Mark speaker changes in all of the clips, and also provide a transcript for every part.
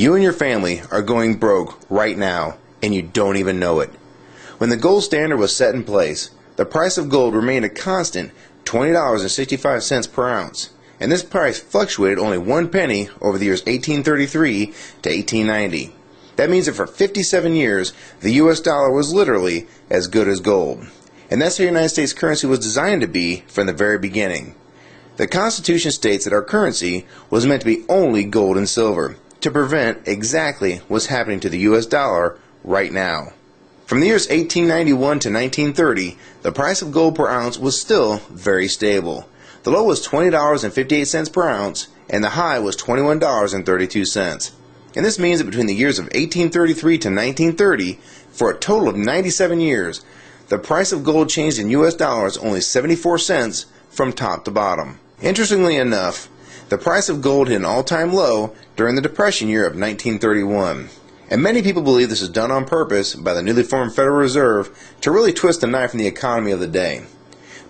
Speaker 1: You and your family are going broke right now, and you don't even know it. When the gold standard was set in place, the price of gold remained a constant $20.65 per ounce, and this price fluctuated only 1 penny over the years 1833 to 1890. That means that for 57 years, the US dollar was literally as good as gold. And that's how the United States currency was designed to be from the very beginning. The Constitution states that our currency was meant to be only gold and silver, to prevent exactly what's happening to the US dollar right now. From the years 1891 to 1930, the price of gold per ounce was still very stable. The low was $20.58 per ounce, and the high was $21.32. And this means that between the years of 1833 to 1930, for a total of 97 years, the price of gold changed in US dollars only 74 cents from top to bottom. Interestingly enough, the price of gold hit an all-time low during the Depression year of 1931. And many people believe this is done on purpose by the newly formed Federal Reserve to really twist the knife in the economy of the day,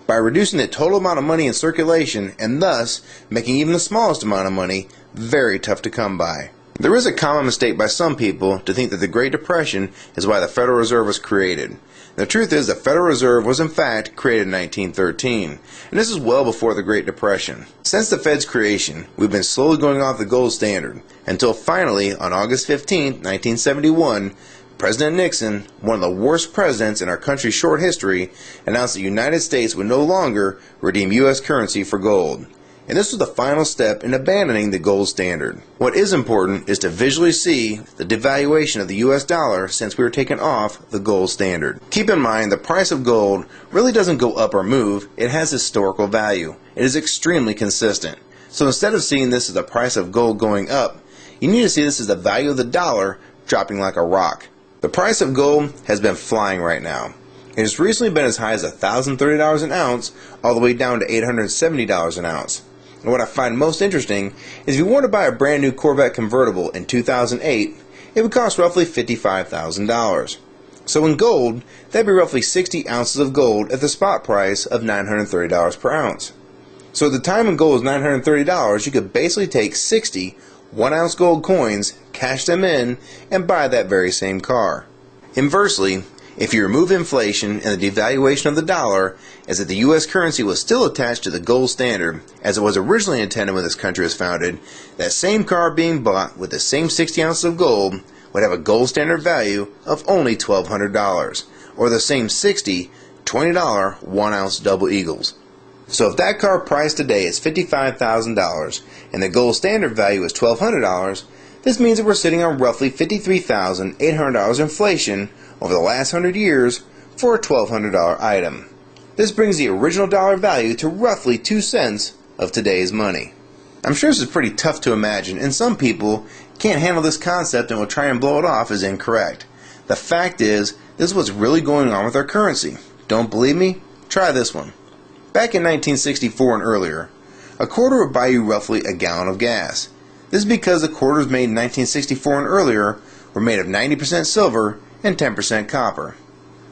Speaker 1: by reducing the total amount of money in circulation and thus making even the smallest amount of money very tough to come by. There is a common mistake by some people to think that the Great Depression is why the Federal Reserve was created. The truth is the Federal Reserve was in fact created in 1913, and this is well before the Great Depression. Since the Fed's creation, we've been slowly going off the gold standard, until finally, on August 15, 1971, President Nixon, one of the worst presidents in our country's short history, announced the United States would no longer redeem U.S. currency for gold. And this was the final step in abandoning the gold standard. What is important is to visually see the devaluation of the US dollar since we were taken off the gold standard. Keep in mind the price of gold really doesn't go up or move, it has historical value. It is extremely consistent. So instead of seeing this as the price of gold going up, you need to see this as the value of the dollar dropping like a rock. The price of gold has been flying right now. It has recently been as high as $1,030 an ounce all the way down to $870 an ounce. And what I find most interesting is if you want to buy a brand new Corvette convertible in 2008, it would cost roughly $55,000. So in gold, that'd be roughly 60 ounces of gold at the spot price of $930 per ounce. So at the time when gold was $930, you could basically take 60 1-ounce gold coins, cash them in, and buy that very same car. Inversely, if you remove inflation and the devaluation of the dollar, as if the U.S. currency was still attached to the gold standard, as it was originally intended when this country was founded, that same car being bought with the same 60 ounces of gold would have a gold standard value of only $1,200, or the same 60 $20 1-ounce double eagles. So if that car price today is $55,000 and the gold standard value is $1,200, this means that we're sitting on roughly $53,800 inflation over the last 100 years for a $1,200 item. This brings the original dollar value to roughly 2 cents of today's money. I'm sure this is pretty tough to imagine, and some people can't handle this concept and will try and blow it off as incorrect. The fact is, this is what's really going on with our currency. Don't believe me? Try this one. Back in 1964 and earlier, a quarter would buy you roughly a gallon of gas. This is because the quarters made in 1964 and earlier were made of 90% silver and 10% copper.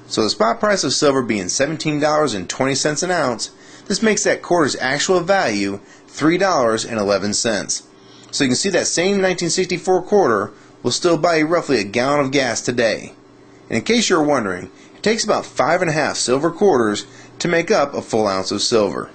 Speaker 1: So the spot price of silver being $17.20 an ounce, this makes that quarter's actual value $3.11. So you can see that same 1964 quarter will still buy you roughly a gallon of gas today. And in case you're wondering, it takes about 5.5 silver quarters to make up a full ounce of silver.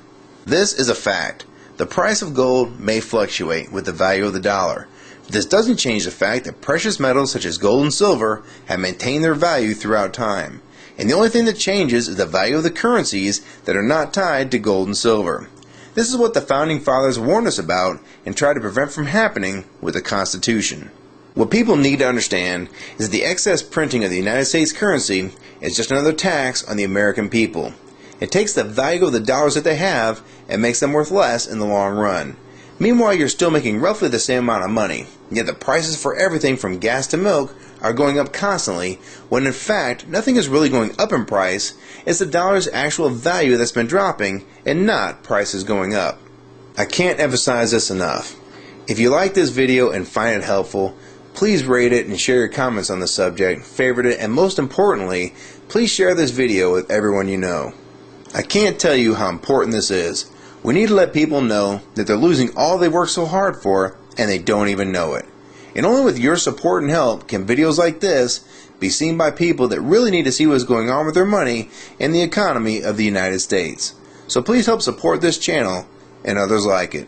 Speaker 1: This is a fact. The price of gold may fluctuate with the value of the dollar. This doesn't change the fact that precious metals such as gold and silver have maintained their value throughout time. And the only thing that changes is the value of the currencies that are not tied to gold and silver. This is what the Founding Fathers warned us about and tried to prevent from happening with the Constitution. What people need to understand is that the excess printing of the United States currency is just another tax on the American people. It takes the value of the dollars that they have and makes them worth less in the long run. Meanwhile, you're still making roughly the same amount of money, yet the prices for everything from gas to milk are going up constantly, when in fact nothing is really going up in price. It's the dollar's actual value that's been dropping and not prices going up. I can't emphasize this enough. If you like this video and find it helpful, please rate it and share your comments on the subject, favorite it, and most importantly, please share this video with everyone you know. I can't tell you how important this is. We need to let people know that they're losing all they worked so hard for and they don't even know it. And only with your support and help can videos like this be seen by people that really need to see what's going on with their money and the economy of the United States. So please help support this channel and others like it.